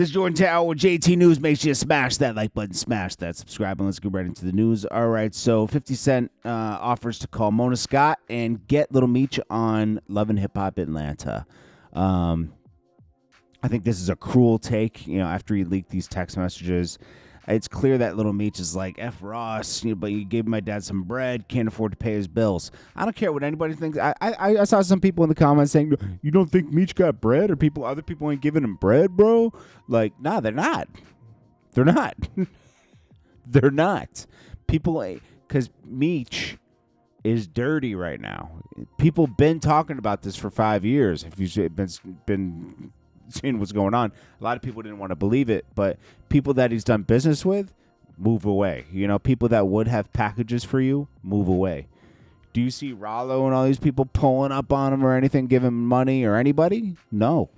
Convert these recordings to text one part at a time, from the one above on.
This is Jordan Tower with JT News. Make sure you smash that like button, smash that subscribe, and let's get right into the news. All right, so 50 Cent offers to call Mona Scott and get Little Meech on Love and Hip Hop Atlanta. I think this is a cruel take, after he leaked these text messages. It's clear that Little Meech is like, F Ross, but you gave my dad some bread, can't afford to pay his bills. I don't care what anybody thinks. I saw some people in the comments saying, you don't think Meech got bread? Or other people ain't giving him bread, bro? Like, nah, they're not. They're not. They're not. People, because Meech is dirty right now. People been talking about this for 5 years. If you've been seeing what's going on, a lot of people didn't want to believe it, but people that he's done business with, move away. People that would have packages for you, move away. Do you see Rollo and all these people pulling up on him or anything, giving him money or anybody? No.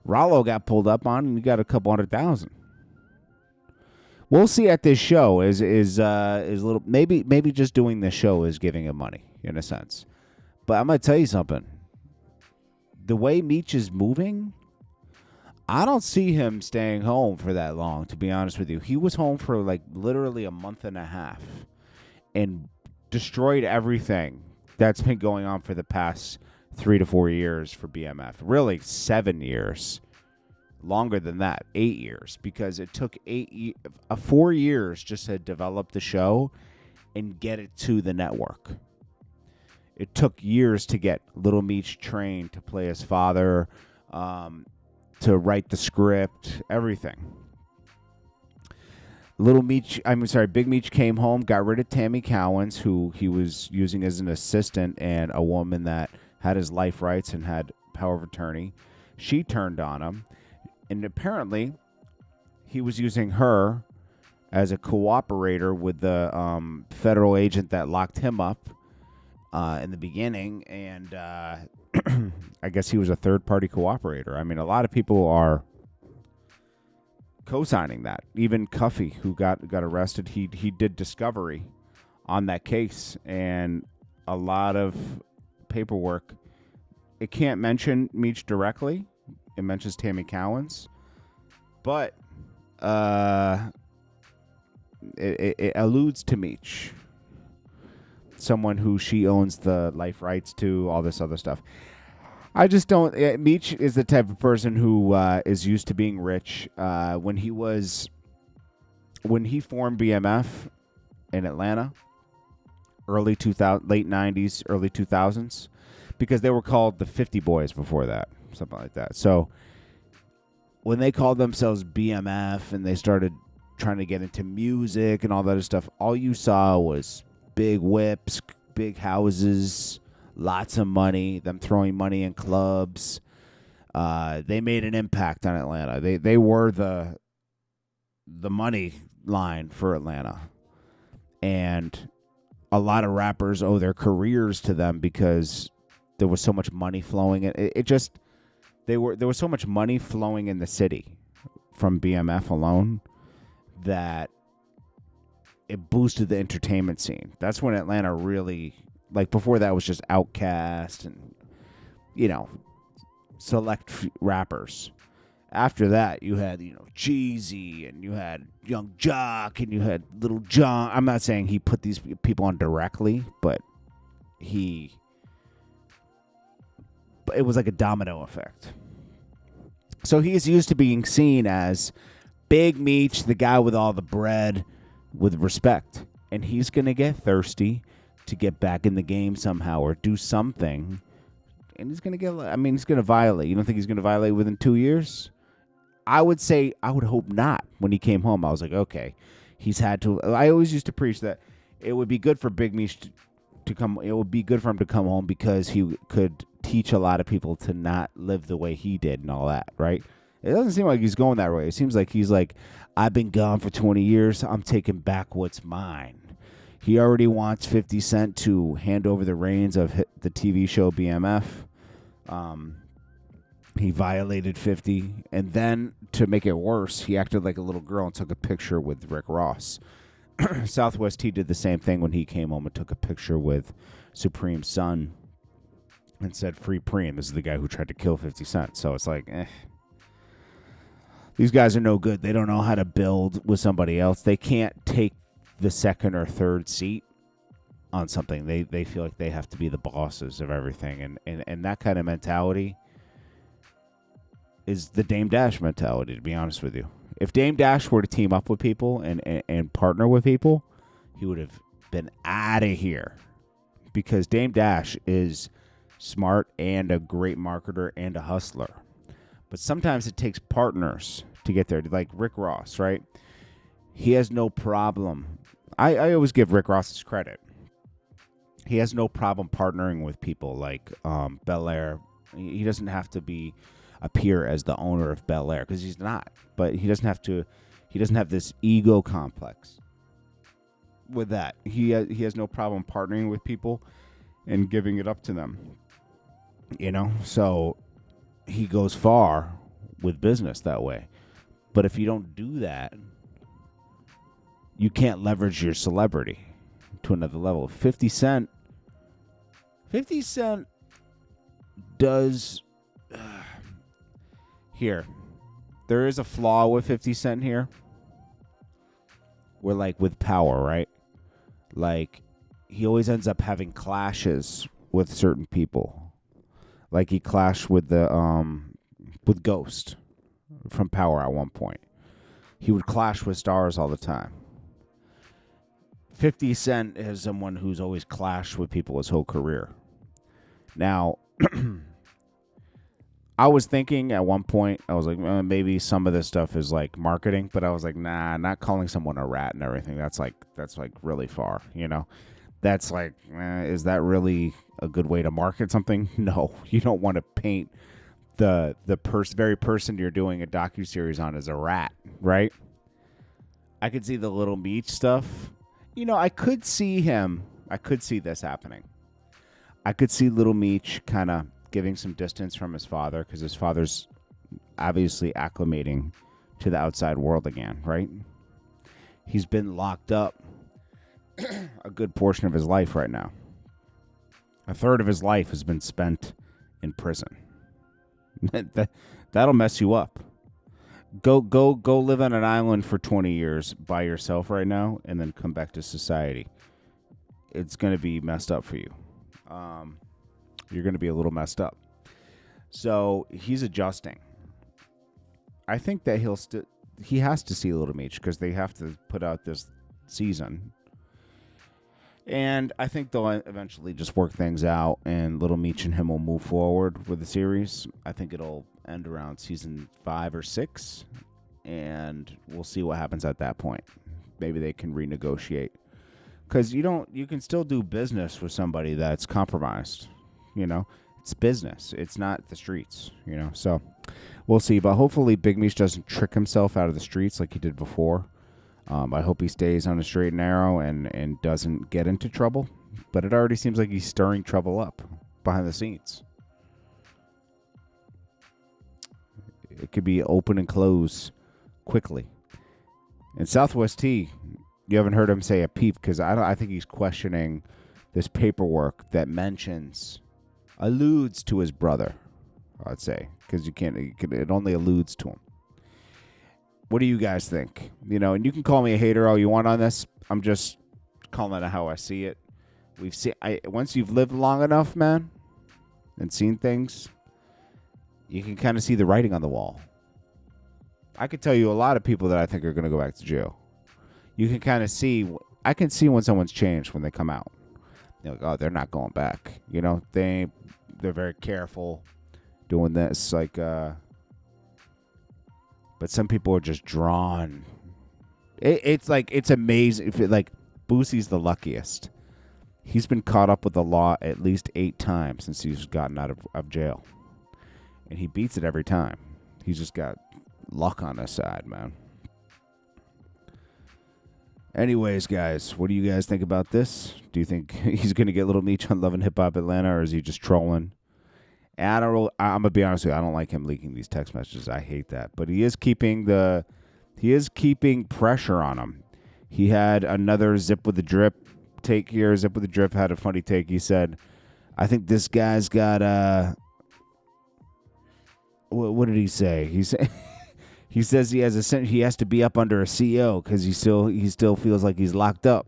Rollo got pulled up on and he got a couple $100,000. We'll see at this show is little, maybe just doing this show is giving him money in a sense. But I'm gonna tell you something. The way Meech is moving, I don't see him staying home for that long, to be honest with you. He was home for like literally a month and a half and destroyed everything that's been going on for the past 3 to 4 years for BMF. Really 7 years. Longer than that, 8 years, because it took 4 years just to develop the show and get it to the network. It took years to get Little Meech trained to play his father, to write the script, everything. Big Meech came home, got rid of Tammy Cowens, who he was using as an assistant, and a woman that had his life rights and had power of attorney. She turned on him, and apparently he was using her as a cooperator with the federal agent that locked him up in the beginning, and I guess he was a third-party cooperator. I mean, a lot of people are co-signing that. Even Cuffy, who got arrested, he did discovery on that case, and a lot of paperwork. It can't mention Meech directly. It mentions Tammy Cowens, but it alludes to Meech. Someone who she owns the life rights to, all this other stuff. I just don't. Meech is the type of person who is used to being rich. When he formed BMF in Atlanta, late 90s, early 2000s, because they were called the 50 Boys before that, something like that. So when they called themselves BMF and they started trying to get into music and all that other stuff, all you saw was big whips, big houses, lots of money, them throwing money in clubs. They made an impact on Atlanta. They were the money line for Atlanta. And a lot of rappers owe their careers to them because there was so much money flowing in. There was so much money flowing in the city from BMF alone that it boosted the entertainment scene. That's when Atlanta really, like before that was just Outkast and, select rappers. After that, you had, Jeezy, and you had Young Jock, and you had Little John. I'm not saying he put these people on directly, but it was like a domino effect. So he is used to being seen as Big Meech, the guy with all the bread, with respect. And he's going to get thirsty to get back in the game somehow or do something. And he's going to he's going to violate. You don't think he's going to violate within 2 years? I would hope not. When he came home, I was like, okay, he's had to. I always used to preach that it would be good for Big Meech to come. It would be good for him to come home because he could teach a lot of people to not live the way he did and all that, right? It doesn't seem like he's going that way. It seems like he's like, I've been gone for 20 years. I'm taking back what's mine. He already wants 50 Cent to hand over the reins of the TV show BMF. He violated 50. And then to make it worse, he acted like a little girl and took a picture with Rick Ross. Southwest T did the same thing when he came home and took a picture with Supreme's son and said, "Free Preem." This is the guy who tried to kill 50 Cent. So it's like, These guys are no good. They don't know how to build with somebody else. They can't take the second or third seat on something. They feel like they have to be the bosses of everything. And that kind of mentality is the Dame Dash mentality, to be honest with you. If Dame Dash were to team up with people and partner with people, he would have been out of here. Because Dame Dash is smart and a great marketer and a hustler. But sometimes it takes partners to get there. Like Rick Ross, right? He has no problem. I always give Rick Ross his credit. He has no problem partnering with people like Bel Air. He doesn't have to appear as the owner of Bel Air because he's not. But he doesn't have to. He doesn't have this ego complex with that. He has no problem partnering with people and giving it up to them. So he goes far with business that way. But if you don't do that, you can't leverage your celebrity to another level. 50 Cent does here. There is a flaw with 50 Cent here. We're like with power, right? Like he always ends up having clashes with certain people. Like he clashed with with Ghost from Power at one point. He would clash with stars all the time. 50 Cent is someone who's always clashed with people his whole career. Now, I was thinking at one point, I was like, maybe some of this stuff is like marketing, but I was like, nah, not calling someone a rat and everything. That's like really far, That's like, is that really a good way to market something? No, you don't want to paint the very person you're doing a docuseries on as a rat, right? I could see the little Meech stuff. I could see this happening. I could see little Meech kind of giving some distance from his father because his father's obviously acclimating to the outside world again, right? He's been locked up a good portion of his life right now. A third of his life has been spent in prison. That'll mess you up. Go live on an island for 20 years by yourself right now and then come back to society. It's going to be messed up for you. You're going to be a little messed up. So he's adjusting. I think that he has to see Little Meech because they have to put out this season. And I think they'll eventually just work things out and Little Meech and him will move forward with the series. I think it'll end around season 5 or 6 and we'll see what happens at that point. Maybe they can renegotiate. Because you can still do business with somebody that's compromised. It's business. It's not the streets, So we'll see. But hopefully Big Meech doesn't trick himself out of the streets like he did before. I hope he stays on a straight and narrow and doesn't get into trouble. But it already seems like he's stirring trouble up behind the scenes. It could be open and close quickly. And Southwest T, you haven't heard him say a peep because I think he's questioning this paperwork that alludes to his brother, I'd say, because it only alludes to him. What do you guys think? And you can call me a hater all you want on this. I'm just calling it how I see it. Once you've lived long enough, man, and seen things, you can kind of see the writing on the wall. I could tell you a lot of people that I think are going to go back to jail. You can kind of see. I can see when someone's changed when they come out. You're like, oh, they're not going back. They're very careful doing this. Like, but some people are just drawn. It's amazing. Boosie's the luckiest. He's been caught up with the law at least 8 times since he's gotten out of jail, and he beats it every time. He's just got luck on his side, man. Anyways, guys, what do you guys think about this? Do you think he's going to get Little Meech on Love and Hip Hop Atlanta, or is he just trolling? And I'm going to be honest with you, I don't like him leaking these text messages. I hate that. But he is keeping pressure on him. He had another Zip with the Drip take here. Zip with the Drip had a funny take. He said, I think this guy's got what did he say? He says he has to be up under a CO because he still feels like he's locked up.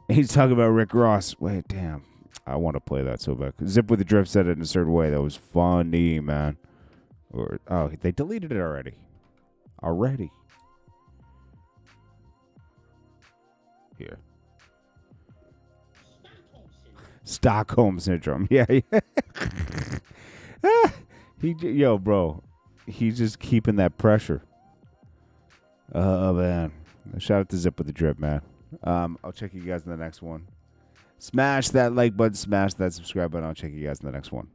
And he's talking about Rick Ross. Wait, damn. I want to play that so bad. Zip with the Drip said it in a certain way. That was funny, man. They deleted it already. Here. Stockholm syndrome. Yeah. Bro. He's just keeping that pressure. Oh, man. Shout out to Zip with the Drip, man. I'll check you guys in the next one. Smash that like button. Smash that subscribe button. I'll check you guys in the next one.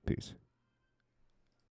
Peace.